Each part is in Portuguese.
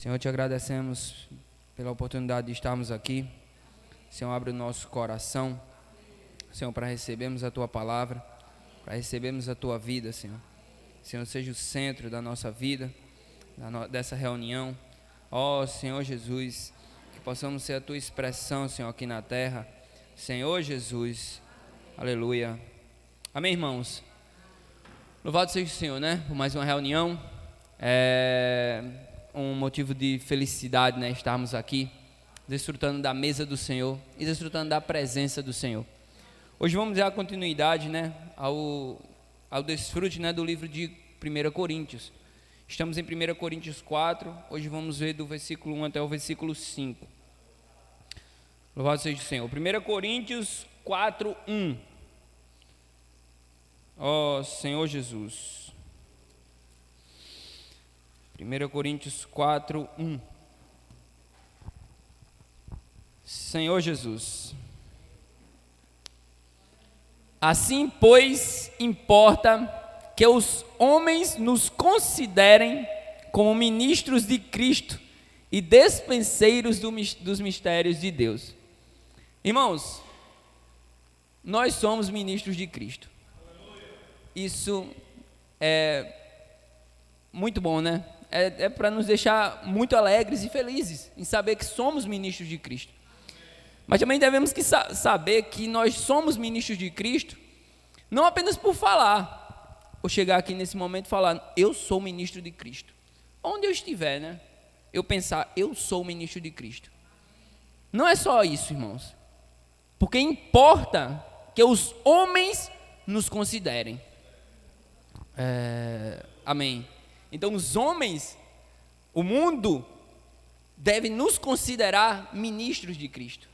Senhor, te agradecemos pela oportunidade de estarmos aqui. Senhor, abre o nosso coração, Senhor, para recebermos a Tua palavra, para recebermos a Tua vida, Senhor. Senhor, seja o centro da nossa vida, dessa reunião. Ó Senhor Jesus, que possamos ser a Tua expressão, Senhor, aqui na terra. Senhor Jesus, aleluia. Amém, irmãos? Louvado seja o Senhor, né? Por mais uma reunião. Um motivo de felicidade, né? Estarmos aqui, desfrutando da mesa do Senhor e desfrutando da presença do Senhor. Hoje vamos dar continuidade, né? Ao desfrute, né? Do livro de 1 Coríntios. Estamos em 1 Coríntios 4, hoje vamos ver do versículo 1 até o versículo 5. Louvado seja o Senhor. 1 Coríntios 4, 1. Ó Senhor Jesus. 1 Coríntios 4, 1. Senhor Jesus. Assim, pois, importa que os homens nos considerem como ministros de Cristo e despenseiros dos mistérios de Deus. Irmãos, nós somos ministros de Cristo. Isso é muito bom, né? É para nos deixar muito alegres e felizes em saber que somos ministros de Cristo. Mas também devemos saber que nós somos ministros de Cristo, não apenas por falar, ou chegar aqui nesse momento e falar, eu sou ministro de Cristo. Onde eu estiver, né? Eu pensar, eu sou ministro de Cristo. Não é só isso, irmãos. Porque importa que os homens nos considerem. Amém. Então os homens, o mundo, deve nos considerar ministros de Cristo.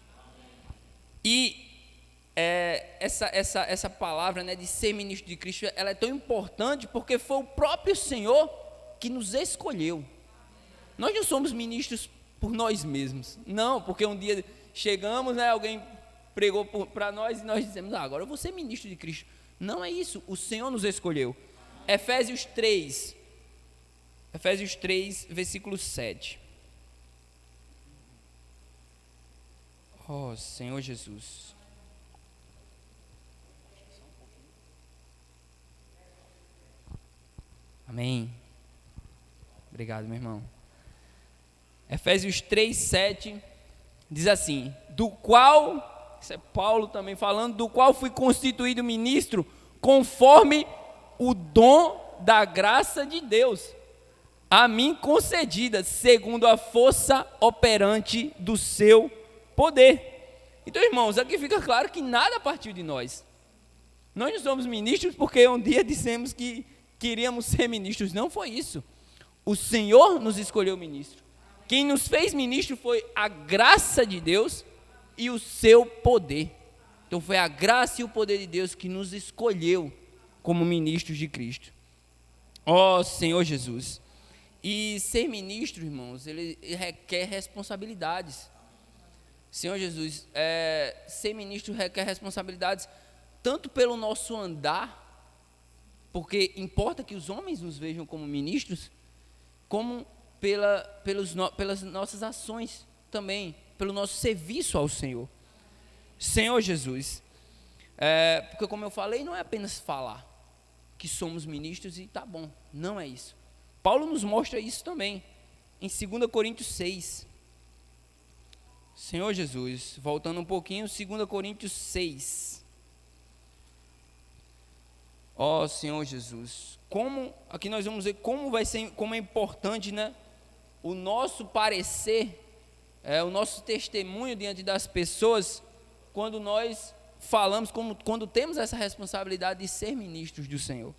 E essa palavra, né, de ser ministro de Cristo, ela é tão importante porque foi o próprio Senhor que nos escolheu. Nós não somos ministros por nós mesmos. Não, porque um dia chegamos, né, alguém pregou para nós e nós dizemos, agora eu vou ser ministro de Cristo. Não é isso, o Senhor nos escolheu. Efésios 3, versículo 7. Oh, Senhor Jesus. Amém. Obrigado, meu irmão. Efésios 3, 7 diz assim: do qual, isso é Paulo também falando, do qual fui constituído ministro conforme o dom da graça de Deus, a mim concedida, segundo a força operante do seu poder. Então, irmãos, aqui fica claro que nada partiu de nós. Nós não somos ministros porque um dia dissemos que queríamos ser ministros. Não foi isso. O Senhor nos escolheu ministro. Quem nos fez ministro foi a graça de Deus e o seu poder. Então, foi a graça e o poder de Deus que nos escolheu como ministros de Cristo. Ó Senhor Jesus. E ser ministro, irmãos, ele requer responsabilidades. Senhor Jesus, ser ministro requer responsabilidades tanto pelo nosso andar, porque importa que os homens nos vejam como ministros, como pelas nossas ações também, pelo nosso serviço ao Senhor. Senhor Jesus, porque como eu falei, não é apenas falar que somos ministros e tá bom, não é isso. Paulo nos mostra isso também, em 2 Coríntios 6. Senhor Jesus, voltando um pouquinho, 2 Coríntios 6. Ó Senhor Jesus, aqui nós vamos ver como é importante, né, o nosso parecer, o nosso testemunho diante das pessoas, quando nós falamos, quando temos essa responsabilidade de ser ministros do Senhor.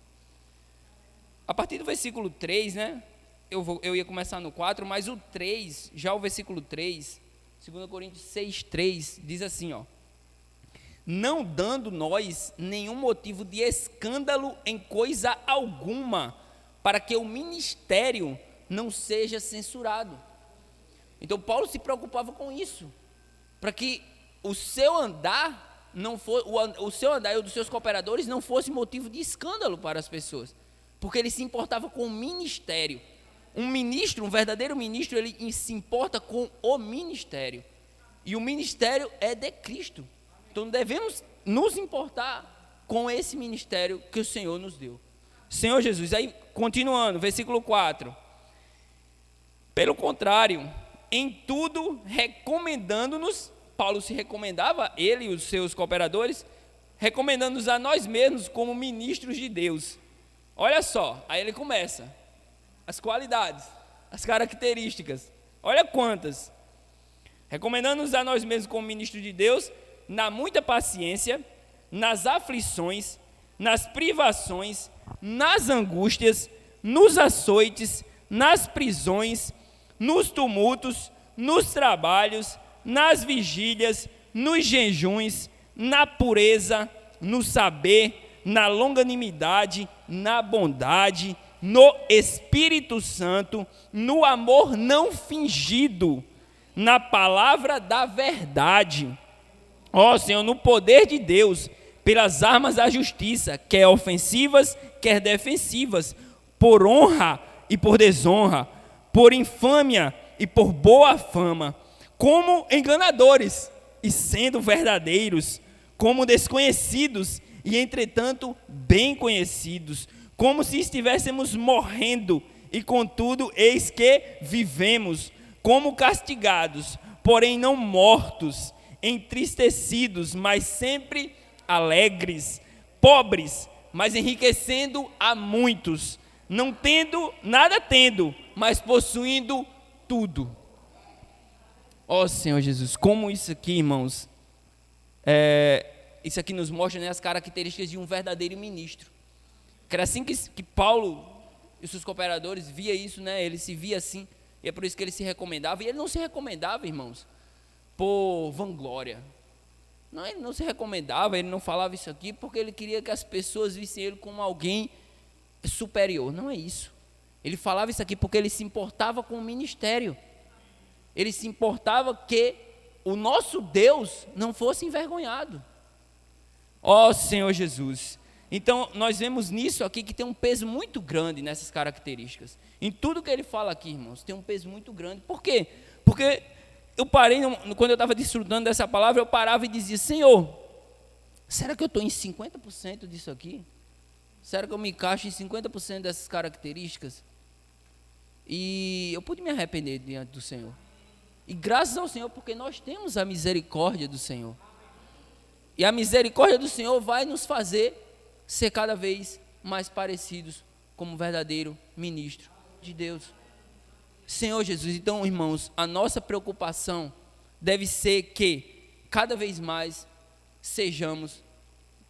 A partir do versículo 3, né, eu ia começar no 4, mas o 3, já o versículo 3, 2 Coríntios 6, 3, diz assim, ó: não dando nós nenhum motivo de escândalo em coisa alguma, para que o ministério não seja censurado. Então Paulo se preocupava com isso, para que o seu andar o seu andar e o dos seus cooperadores não fosse motivo de escândalo para as pessoas, porque ele se importava com o ministério, Um ministro, um verdadeiro ministro, ele se importa com o ministério. E o ministério é de Cristo. Então devemos nos importar com esse ministério que o Senhor nos deu. Senhor Jesus, aí continuando, versículo 4. Pelo contrário, em tudo recomendando-nos, Paulo se recomendava, ele e os seus cooperadores, recomendando-nos a nós mesmos como ministros de Deus. Olha só, aí ele começa. As qualidades, as características. Olha quantas. Recomendando-nos a nós mesmos como ministros de Deus, na muita paciência, nas aflições, nas privações, nas angústias, nos açoites, nas prisões, nos tumultos, nos trabalhos, nas vigílias, nos jejuns, na pureza, no saber, na longanimidade, na bondade, no Espírito Santo, no amor não fingido, na palavra da verdade. Ó Senhor, no poder de Deus, pelas armas da justiça, quer ofensivas, quer defensivas, por honra e por desonra, por infâmia e por boa fama, como enganadores e sendo verdadeiros, como desconhecidos e entretanto bem conhecidos, como se estivéssemos morrendo, e contudo, eis que vivemos, como castigados, porém não mortos, entristecidos, mas sempre alegres, pobres, mas enriquecendo a muitos, não tendo, nada tendo, mas possuindo tudo. Ó Senhor Jesus, como isso aqui, irmãos, isso aqui nos mostra, né, as características de um verdadeiro ministro. Que era assim que Paulo e os seus cooperadores via isso, né? Ele se via assim, e é por isso que ele se recomendava. E ele não se recomendava, irmãos, por vanglória. Não, ele não se recomendava, ele não falava isso aqui porque ele queria que as pessoas vissem ele como alguém superior. Não é isso. Ele falava isso aqui porque ele se importava com o ministério. Ele se importava que o nosso Deus não fosse envergonhado. Ó Senhor Jesus. Então, nós vemos nisso aqui que tem um peso muito grande nessas características. Em tudo que ele fala aqui, irmãos, tem um peso muito grande. Por quê? Porque eu parei, quando eu estava desfrutando dessa palavra, eu parava e dizia, Senhor, será que eu estou em 50% disso aqui? Será que eu me encaixo em 50% dessas características? E eu pude me arrepender diante do Senhor. E graças ao Senhor, porque nós temos a misericórdia do Senhor. E a misericórdia do Senhor vai nos fazer ser cada vez mais parecidos como verdadeiro ministro de Deus. Senhor Jesus, então, irmãos, a nossa preocupação deve ser que cada vez mais sejamos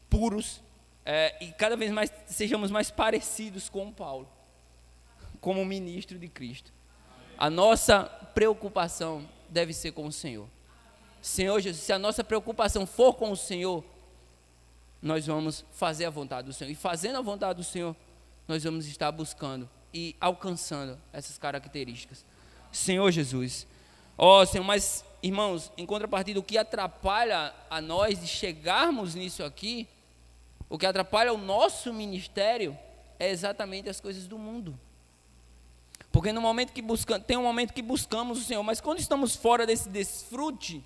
puros e cada vez mais sejamos mais parecidos com Paulo, como ministro de Cristo. A nossa preocupação deve ser com o Senhor. Senhor Jesus, se a nossa preocupação for com o Senhor, nós vamos fazer a vontade do Senhor. E fazendo a vontade do Senhor, nós vamos estar buscando e alcançando essas características. Senhor Jesus. Ó Senhor, mas irmãos, em contrapartida, o que atrapalha a nós de chegarmos nisso aqui, o que atrapalha o nosso ministério, é exatamente as coisas do mundo. Porque no momento que tem um momento que buscamos o Senhor, mas quando estamos fora desse desfrute,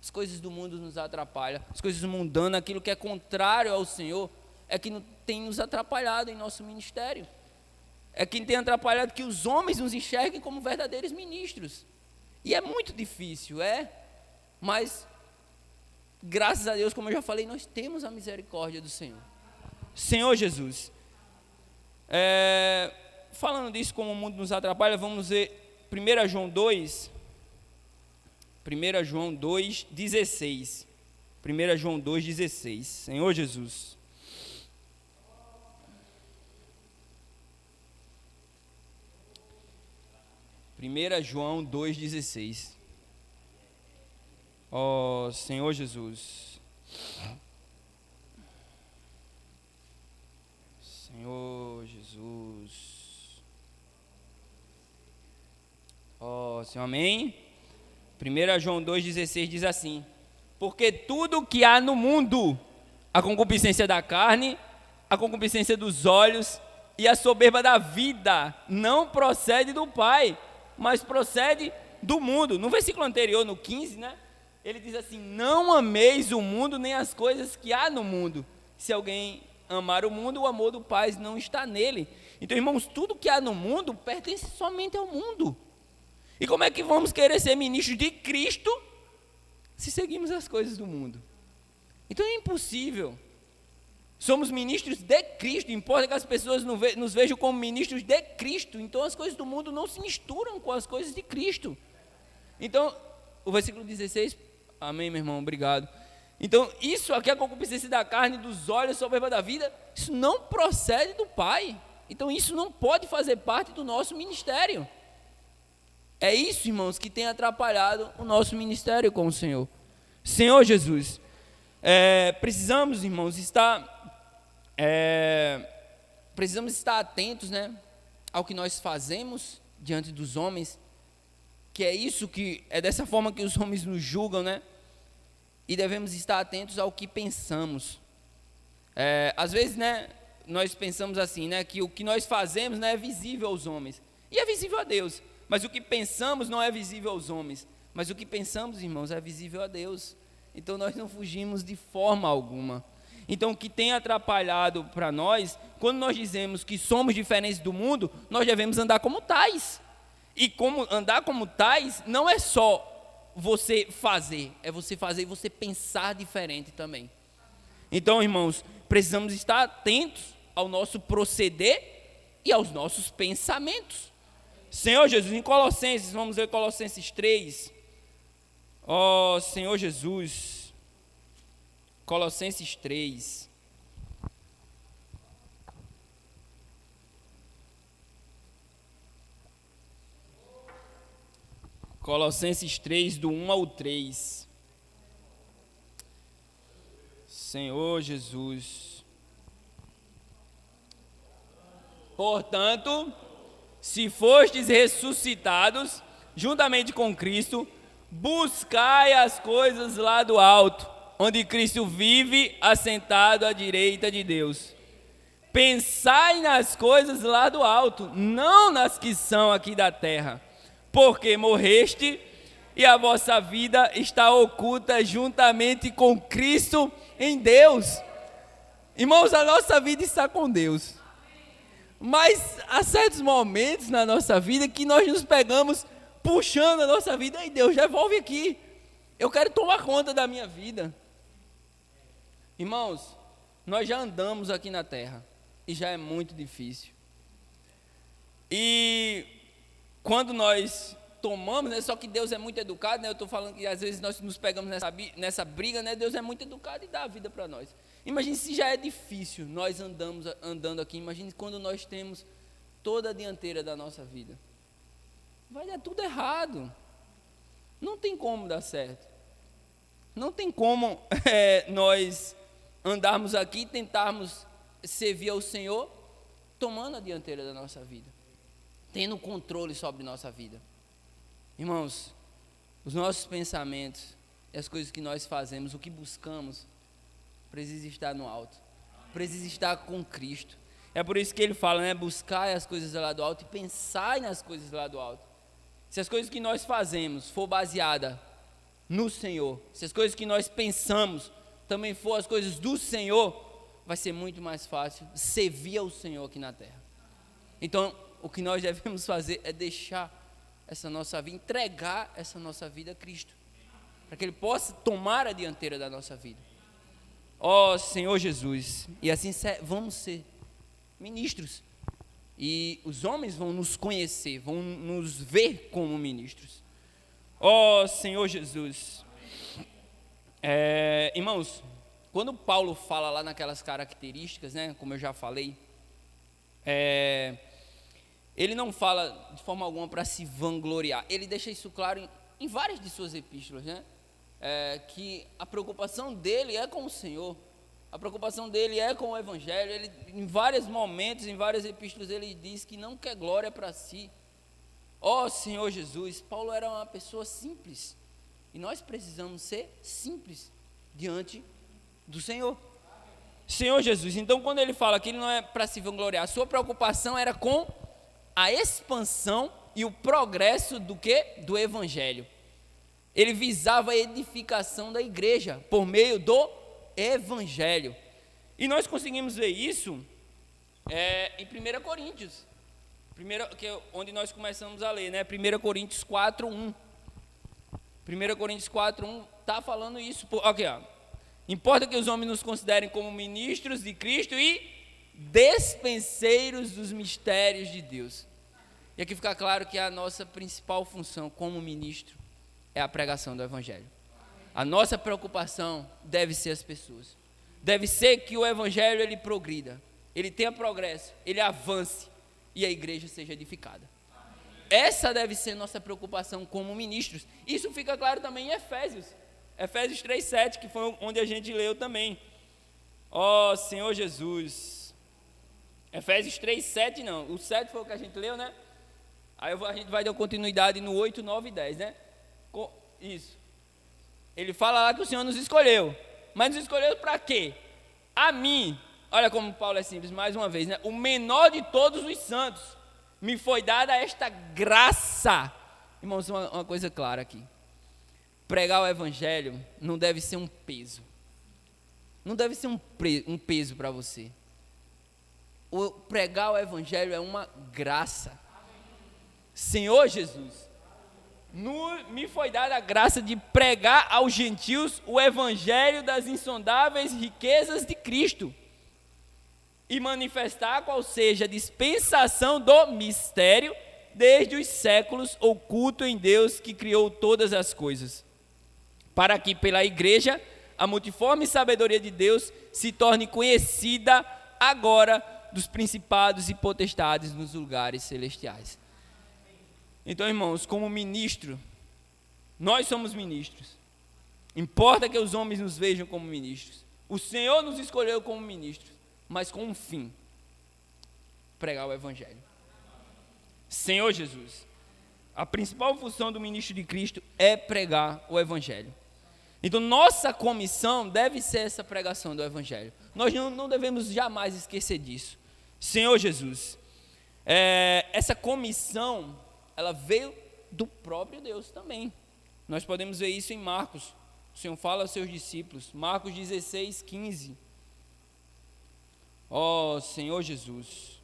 as coisas do mundo nos atrapalham, as coisas mundanas, aquilo que é contrário ao Senhor, é que tem nos atrapalhado em nosso ministério. É que tem atrapalhado que os homens nos enxerguem como verdadeiros ministros. E é muito difícil, mas graças a Deus, como eu já falei, nós temos a misericórdia do Senhor. Senhor Jesus, falando disso, como o mundo nos atrapalha, vamos ver 1 João 2, 1 João 2,16. 1 João 2,16. Senhor Jesus. João 2,16. Ó Senhor Jesus. Senhor Jesus. Ó Senhor, amém? 1 João 2,16 diz assim: porque tudo que há no mundo, a concupiscência da carne, a concupiscência dos olhos e a soberba da vida não procede do Pai, mas procede do mundo. No versículo anterior, no 15, né? Ele diz assim: não ameis o mundo nem as coisas que há no mundo. Se alguém amar o mundo, o amor do Pai não está nele. Então, irmãos, tudo que há no mundo pertence somente ao mundo. E como é que vamos querer ser ministros de Cristo se seguimos as coisas do mundo? Então é impossível. Somos ministros de Cristo, importa que as pessoas nos vejam como ministros de Cristo. Então as coisas do mundo não se misturam com as coisas de Cristo. Então, o versículo 16, amém, meu irmão, obrigado. Então, isso aqui, a concupiscência da carne, dos olhos, a soberba da vida, isso não procede do Pai. Então, isso não pode fazer parte do nosso ministério. É isso, irmãos, que tem atrapalhado o nosso ministério com o Senhor. Senhor Jesus, precisamos, irmãos, estar atentos, né, ao que nós fazemos diante dos homens, que é dessa forma que os homens nos julgam, né? E devemos estar atentos ao que pensamos. Às vezes, né, nós pensamos assim, né, que o que nós fazemos, né, é visível aos homens, e é visível a Deus. Mas o que pensamos não é visível aos homens, mas o que pensamos, irmãos, é visível a Deus. Então nós não fugimos de forma alguma. Então o que tem atrapalhado para nós, quando nós dizemos que somos diferentes do mundo, nós devemos andar como tais. E como andar como tais não é só você fazer, é você fazer e você pensar diferente também. Então, irmãos, precisamos estar atentos ao nosso proceder e aos nossos pensamentos. Senhor Jesus, em Colossenses, vamos ver Colossenses 3. Ó Senhor Jesus, Colossenses 3. Colossenses 3, do 1 ao 3. Senhor Jesus. Portanto, se fostes ressuscitados juntamente com Cristo, buscai as coisas lá do alto, onde Cristo vive assentado à direita de Deus. Pensai nas coisas lá do alto, não nas que são aqui da terra, porque morreste e a vossa vida está oculta juntamente com Cristo em Deus. Irmãos, a nossa vida está com Deus. Mas há certos momentos na nossa vida que nós nos pegamos puxando a nossa vida. Ei, Deus, devolve aqui. Eu quero tomar conta da minha vida. Irmãos, nós já andamos aqui na terra e já é muito difícil. E quando nós tomamos, né, só que Deus é muito educado, né, eu estou falando que às vezes nós nos pegamos nessa briga, né, Deus é muito educado e dá a vida para nós. Imagine se já é difícil nós andando aqui, imagine quando nós temos toda a dianteira da nossa vida. Vai dar tudo errado. Não tem como dar certo. Não tem como nós andarmos aqui e tentarmos servir ao Senhor tomando a dianteira da nossa vida, tendo controle sobre nossa vida. Irmãos, os nossos pensamentos e as coisas que nós fazemos, o que buscamos, precisa estar no alto, precisa estar com Cristo. É por isso que ele fala, né, buscai as coisas lá do alto e pensai nas coisas lá do alto. Se as coisas que nós fazemos for baseada no Senhor, se as coisas que nós pensamos também for as coisas do Senhor, vai ser muito mais fácil servir ao Senhor aqui na terra. Então, o que nós devemos fazer é deixar essa nossa vida, entregar essa nossa vida a Cristo, para que Ele possa tomar a dianteira da nossa vida. Ó Senhor Jesus, e assim vamos ser ministros, e os homens vão nos conhecer, vão nos ver como ministros. Ó Senhor Jesus. Irmãos, quando Paulo fala lá naquelas características, né, como eu já falei, ele não fala de forma alguma para se vangloriar, ele deixa isso claro em várias de suas epístolas, né? Que a preocupação dele é com o Senhor, a preocupação dele é com o Evangelho. Ele, em vários momentos, em várias epístolas, ele diz que não quer glória para si. Ó Senhor Jesus, Paulo era uma pessoa simples, e nós precisamos ser simples diante do Senhor. Senhor Jesus. Então, quando ele fala que ele não é para se vangloriar, a sua preocupação era com a expansão e o progresso do quê? Do evangelho. Ele visava a edificação da igreja por meio do evangelho. E nós conseguimos ver isso em 1 Coríntios, onde nós começamos a ler, né? 1 Coríntios 4:1. 1 Coríntios 4:1 está falando isso. Aqui, ó. Importa que os homens nos considerem como ministros de Cristo e despenseiros dos mistérios de Deus. E aqui fica claro que a nossa principal função como ministro é a pregação do evangelho. A nossa preocupação deve ser as pessoas. Deve ser que o evangelho ele progrida, ele tenha progresso, ele avance e a igreja seja edificada. Essa deve ser nossa preocupação como ministros. Isso fica claro também em Efésios 3:7, que foi onde a gente leu também. Ó Senhor Jesus. Efésios 3:7 não, o 7 foi o que a gente leu, né? Aí a gente vai dar continuidade no 8, 9 e 10, né? Isso. Ele fala lá que o Senhor nos escolheu. Mas nos escolheu para quê? A mim, olha como Paulo é simples, mais uma vez, né? O menor de todos os santos, me foi dada esta graça. Irmãos, uma coisa clara aqui. Pregar o evangelho não deve ser um peso. Não deve ser um peso para você. Pregar o evangelho é uma graça. Senhor Jesus, me foi dada a graça de pregar aos gentios o evangelho das insondáveis riquezas de Cristo e manifestar qual seja a dispensação do mistério desde os séculos oculto em Deus que criou todas as coisas, para que pela igreja a multiforme sabedoria de Deus se torne conhecida agora dos principados e potestades nos lugares celestiais. Então, irmãos, como ministro, nós somos ministros. Importa que os homens nos vejam como ministros. O Senhor nos escolheu como ministros, mas com um fim: pregar o evangelho. Senhor Jesus, a principal função do ministro de Cristo é pregar o evangelho. Então, nossa comissão deve ser essa pregação do evangelho. Nós não devemos jamais esquecer disso. Senhor Jesus, essa comissão, ela veio do próprio Deus também. Nós podemos ver isso em Marcos. O Senhor fala aos seus discípulos, Marcos 16:15. Ó Senhor Jesus.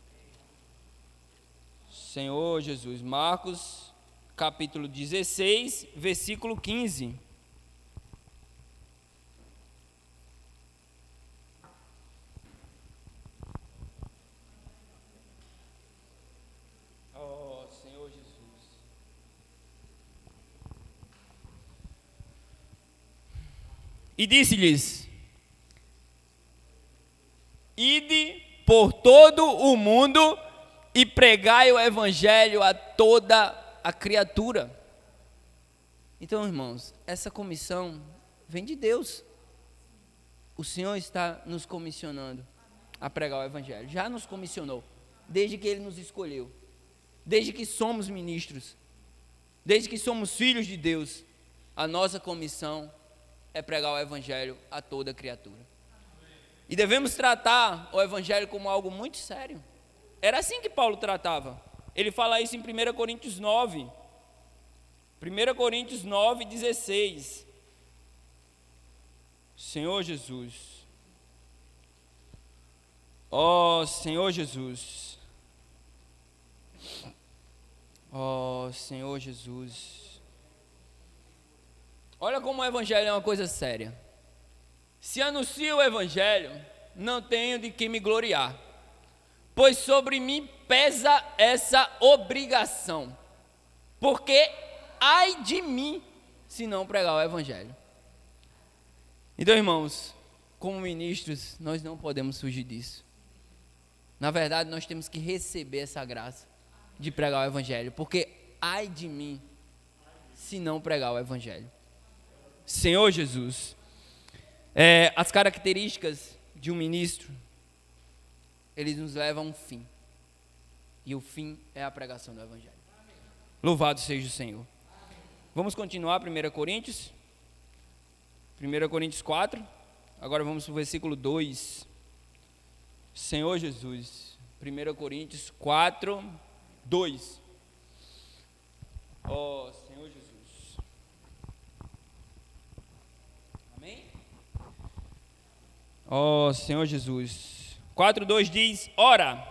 Senhor Jesus, Marcos capítulo 16, versículo 15. E disse-lhes: ide por todo o mundo e pregai o evangelho a toda a criatura. Então, irmãos, essa comissão vem de Deus. O Senhor está nos comissionando a pregar o evangelho. Já nos comissionou, desde que Ele nos escolheu, desde que somos ministros, desde que somos filhos de Deus. A nossa comissão é pregar o evangelho a toda criatura. E devemos tratar o evangelho como algo muito sério. Era assim que Paulo tratava. Ele fala isso em 1 Coríntios 9. 1 Coríntios 9:16. Senhor Jesus. Ó Senhor Jesus. Ó Senhor Jesus. Olha como o evangelho é uma coisa séria. Se anuncio o evangelho, não tenho de que me gloriar, pois sobre mim pesa essa obrigação, porque ai de mim se não pregar o evangelho. Então, irmãos, como ministros, nós não podemos fugir disso. Na verdade, nós temos que receber essa graça de pregar o evangelho, porque ai de mim se não pregar o evangelho. Senhor Jesus, as características de um ministro, eles nos levam a um fim, e o fim é a pregação do evangelho. Louvado seja o Senhor. Vamos continuar 1 Coríntios 4, agora vamos para o versículo 2. Senhor Jesus. 1 Coríntios 4, 2. Ó Senhor Jesus. Amém? Ó Senhor Jesus. 4, 2 diz: ora,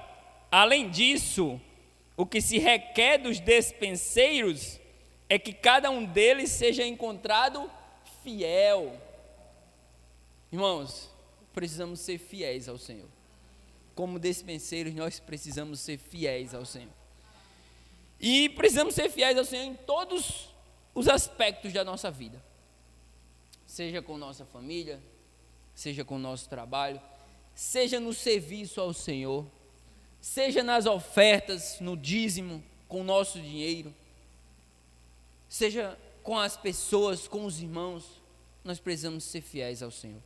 além disso, o que se requer dos despenseiros é que cada um deles seja encontrado fiel. Irmãos, precisamos ser fiéis ao Senhor. Como despenseiros, nós precisamos ser fiéis ao Senhor. E precisamos ser fiéis ao Senhor em todos os aspectos da nossa vida. Seja com nossa família, seja com o nosso trabalho, seja no serviço ao Senhor, seja nas ofertas, no dízimo, com o nosso dinheiro, seja com as pessoas, com os irmãos, nós precisamos ser fiéis ao Senhor.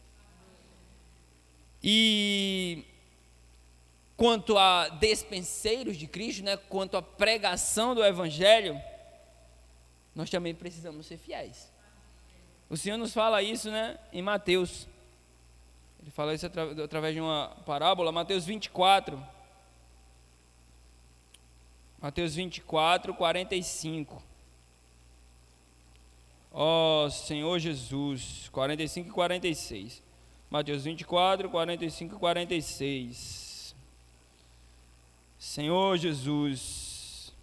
E quanto a despenseiros de Cristo, né, quanto à pregação do Evangelho, nós também precisamos ser fiéis. O Senhor nos fala isso, né, em Mateus. Ele fala isso através de uma parábola, Mateus 24. Mateus 24, 45. Ó Senhor Jesus, 45 e 46. Mateus 24, 45 e 46. Senhor Jesus.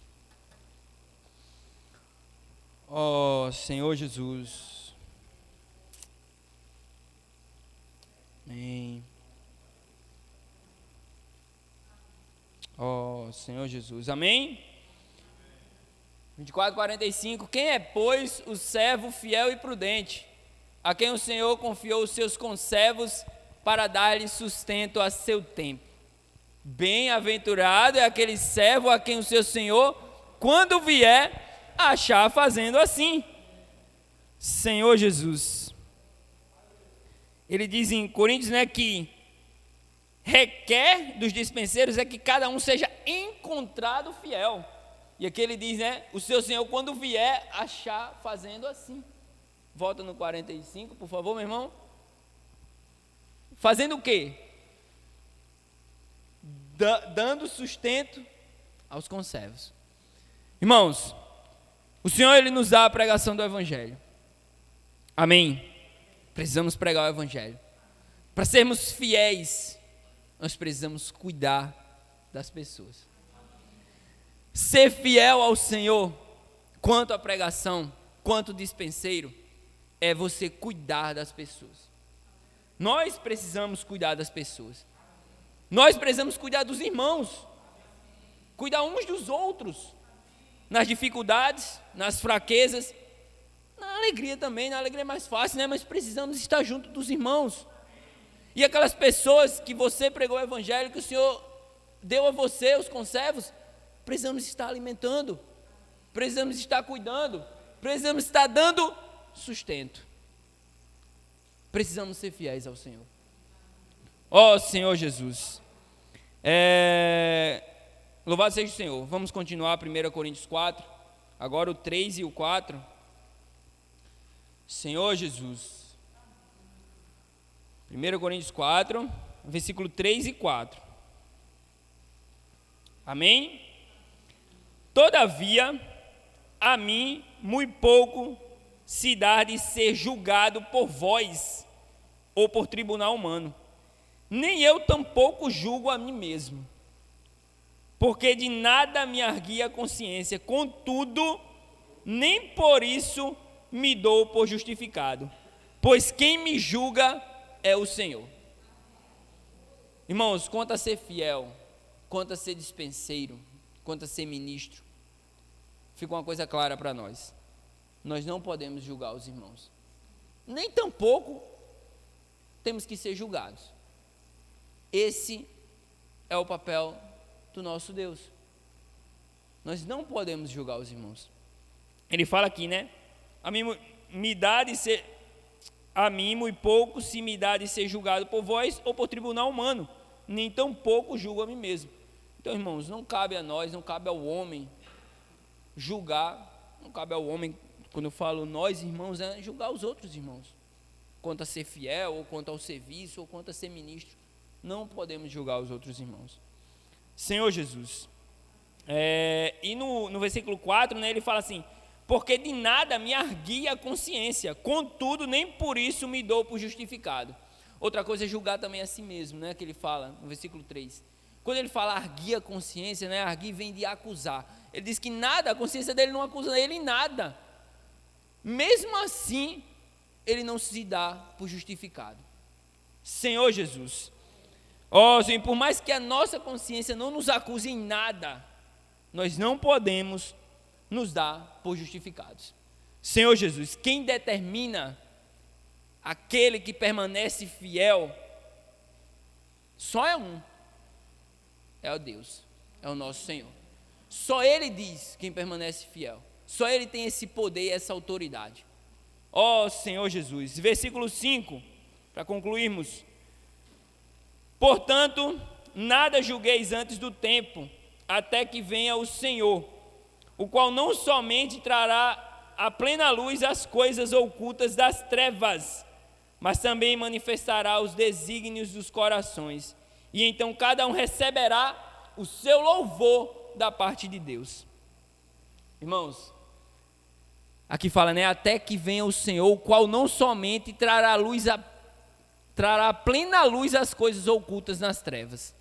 Ó Senhor Jesus. Amém. Ó Senhor Jesus. Amém? 24, 45. Quem é, pois, o servo fiel e prudente, a quem o Senhor confiou os seus conservos para dar-lhe sustento a seu tempo? Bem-aventurado é aquele servo a quem o seu Senhor, quando vier, achar fazendo assim. Senhor Jesus. Ele diz em Coríntios, né, que requer dos dispenseiros é que cada um seja encontrado fiel. E aqui ele diz, né, o seu Senhor, quando vier, achar fazendo assim. Volta no 45, por favor, meu irmão. Fazendo o quê? Dando sustento aos conservos. Irmãos, o Senhor, Ele nos dá a pregação do Evangelho. Amém? Precisamos pregar o Evangelho. Para sermos fiéis, nós precisamos cuidar das pessoas. Ser fiel ao Senhor, quanto à pregação, quanto dispenseiro, é você cuidar das pessoas. Nós precisamos cuidar das pessoas. Nós precisamos cuidar dos irmãos, cuidar uns dos outros, nas dificuldades, nas fraquezas, na alegria também. Na alegria é mais fácil, né? Mas precisamos estar junto dos irmãos. E aquelas pessoas que você pregou o Evangelho, que o Senhor deu a você, os conservos, precisamos estar alimentando, precisamos estar cuidando, precisamos estar dando sustento. Precisamos ser fiéis ao Senhor. Ó Senhor Jesus. Louvado seja o Senhor. Vamos continuar 1 Coríntios 4. Agora o 3 e o 4. Senhor Jesus. 1 Coríntios 4, versículo 3 e 4. Amém? Todavia, a mim muito pouco se dá de ser julgado por vós ou por tribunal humano. Nem eu tampouco julgo a mim mesmo, porque de nada me arguia a consciência. Contudo, nem por isso me dou por justificado, pois quem me julga é o Senhor. Irmãos, quanto a ser fiel, quanto a ser dispenseiro, quanto a ser ministro, fica uma coisa clara para nós: nós não podemos julgar os irmãos, nem tampouco temos que ser julgados. Esse é o papel do nosso Deus. Nós não podemos julgar os irmãos. Ele fala aqui, né? A mim muito pouco se me dá de ser julgado por vós ou por tribunal humano, nem tampouco julgo a mim mesmo. Então, irmãos, não cabe a nós, não cabe ao homem julgar, não cabe ao homem, quando eu falo nós, irmãos, é julgar os outros irmãos, quanto a ser fiel, ou quanto ao serviço, ou quanto a ser ministro. não podemos julgar os outros irmãos. Senhor Jesus. E no versículo 4, né, ele fala assim: porque de nada me arguia a consciência, contudo nem por isso me dou por justificado. Outra coisa é julgar também a si mesmo, né, que ele fala no versículo 3. Quando ele fala arguir a consciência, né, arguir vem de acusar. Ele diz que nada, a consciência dele não acusa ele em nada. Mesmo assim, ele não se dá por justificado. Senhor Jesus. Sim, por mais que a nossa consciência não nos acuse em nada, nós não podemos nos dar por justificados. Senhor Jesus, quem determina aquele que permanece fiel, só é um, é o Deus, é o nosso Senhor. Só Ele diz quem permanece fiel, só Ele tem esse poder e essa autoridade. Senhor Jesus, versículo 5, para concluirmos: portanto, nada julgueis antes do tempo, até que venha o Senhor, o qual não somente trará à plena luz as coisas ocultas das trevas, mas também manifestará os desígnios dos corações, e então cada um receberá o seu louvor da parte de Deus. Irmãos, aqui fala, né, até que venha o Senhor, o qual não somente trará à plena luz as coisas ocultas nas trevas.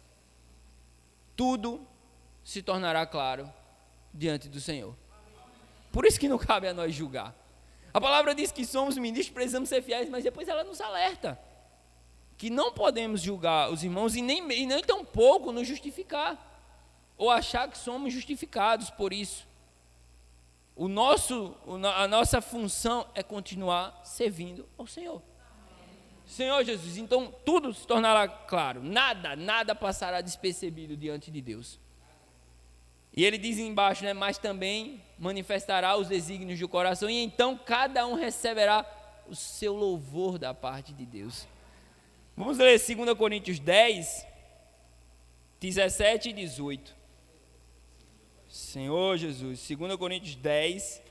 Tudo se tornará claro diante do Senhor. Por isso que não cabe a nós julgar. A palavra diz que somos ministros, precisamos ser fiéis, mas depois ela nos alerta que não podemos julgar os irmãos e nem tão pouco nos justificar, ou achar que somos justificados por isso. A nossa função é continuar servindo ao Senhor. Senhor Jesus, então tudo se tornará claro, nada passará despercebido diante de Deus. E ele diz embaixo, né, mas também manifestará os desígnios do coração, e então cada um receberá o seu louvor da parte de Deus. Vamos ler 2 Coríntios 10, 17 e 18. Senhor Jesus, 2 Coríntios 10,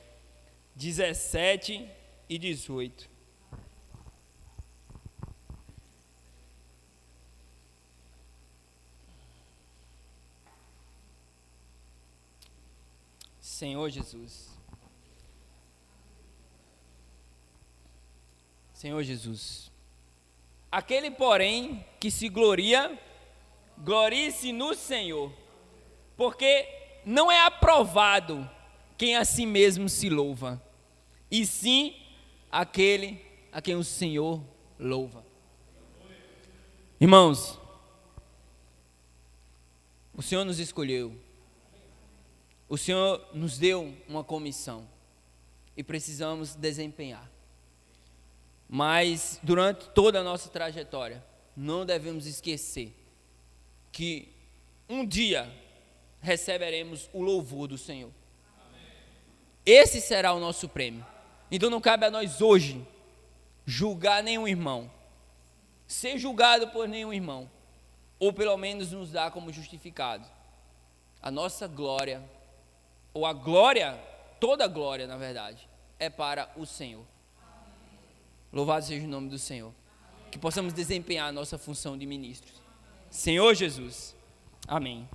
17 e 18. Senhor Jesus. Senhor Jesus. Aquele, porém, que se gloria, glorie-se no Senhor, porque não é aprovado quem a si mesmo se louva, e sim aquele a quem o Senhor louva. Irmãos, o Senhor nos escolheu, o Senhor nos deu uma comissão e precisamos desempenhar. Mas durante toda a nossa trajetória, não devemos esquecer que um dia receberemos o louvor do Senhor. Esse será o nosso prêmio. Então não cabe a nós hoje julgar nenhum irmão, ser julgado por nenhum irmão, ou pelo menos nos dar como justificado. A nossa glória, ou a glória, toda a glória na verdade, é para o Senhor. Louvado seja o nome do Senhor. Que possamos desempenhar a nossa função de ministros. Senhor Jesus. Amém.